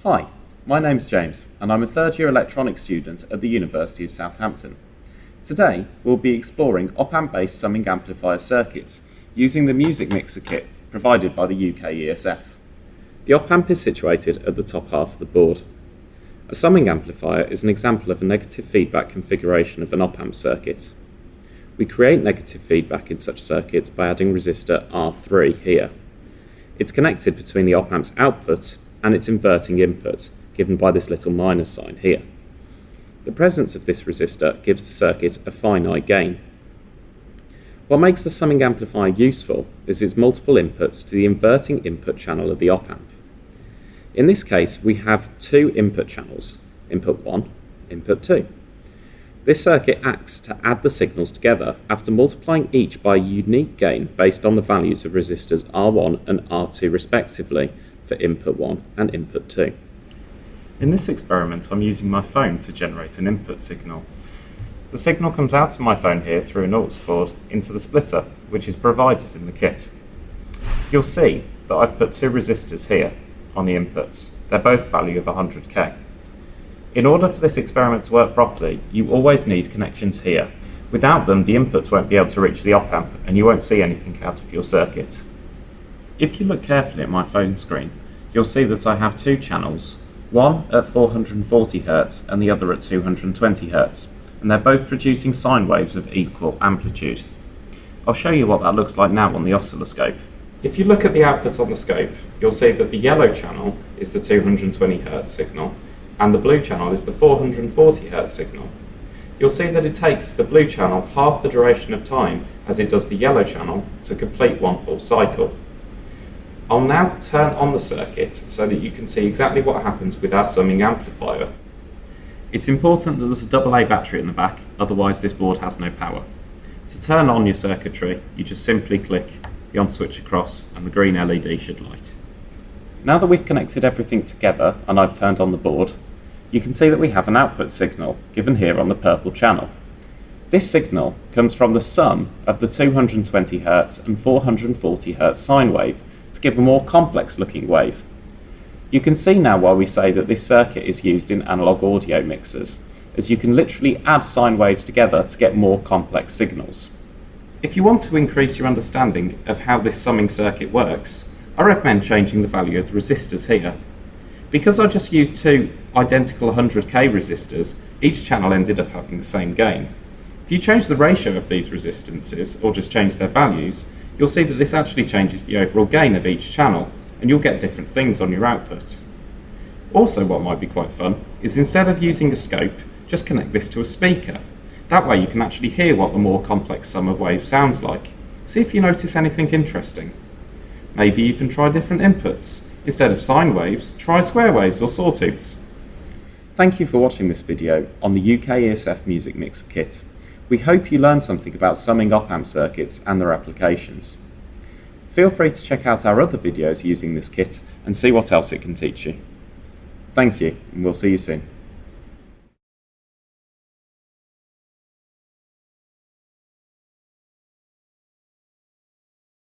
Hi, my name's James and I'm a third year electronics student at the University of Southampton. Today we'll be exploring op-amp based summing amplifier circuits using the music mixer kit provided by the UK ESF. The op-amp is situated at the top half of the board. A summing amplifier is an example of a negative feedback configuration of an op-amp circuit. We create negative feedback in such circuits by adding resistor R3 here. It's connected between the op-amp's output and its inverting input, given by this little minus sign here. The presence of this resistor gives the circuit a finite gain. What makes the summing amplifier useful is its multiple inputs to the inverting input channel of the op-amp. In this case, we have two input channels, input 1, input 2. This circuit acts to add the signals together after multiplying each by a unique gain based on the values of resistors R1 and R2 respectively for input 1 and input 2. In this experiment, I'm using my phone to generate an input signal. The signal comes out of my phone here through an aux cord into the splitter, which is provided in the kit. You'll see that I've put two resistors here on the inputs. They're both value of 100k. In order for this experiment to work properly, you always need connections here. Without them, the inputs won't be able to reach the op-amp and you won't see anything out of your circuit. If you look carefully at my phone screen, you'll see that I have two channels, one at 440 Hz and the other at 220 Hz, and they're both producing sine waves of equal amplitude. I'll show you what that looks like now on the oscilloscope. If you look at the output on the scope, you'll see that the yellow channel is the 220 Hz signal, and the blue channel is the 440 Hz signal. You'll see that it takes the blue channel half the duration of time as it does the yellow channel to complete one full cycle. I'll now turn on the circuit so that you can see exactly what happens with our summing amplifier. It's important that there's a AA battery in the back, otherwise this board has no power. To turn on your circuitry, you just simply click the on switch across and the green LED should light. Now that we've connected everything together and I've turned on the board, you can see that we have an output signal given here on the purple channel. This signal comes from the sum of the 220 Hz and 440 Hz sine wave to give a more complex looking wave. You can see now why we say that this circuit is used in analog audio mixers, as you can literally add sine waves together to get more complex signals. If you want to increase your understanding of how this summing circuit works, I recommend changing the value of the resistors here. Because I just used two identical 100k resistors, each channel ended up having the same gain. If you change the ratio of these resistances, or just change their values, you'll see that this actually changes the overall gain of each channel, and you'll get different things on your output. Also, what might be quite fun is instead of using a scope, just connect this to a speaker. That way you can actually hear what the more complex sum of waves sounds like. See if you notice anything interesting. Maybe even try different inputs. Instead of sine waves, try square waves or sawtooths. Thank you for watching this video on the UK ESF Music Mixer Kit. We hope you learned something about summing op-amp circuits and their applications. Feel free to check out our other videos using this kit and see what else it can teach you. Thank you, and we'll see you soon.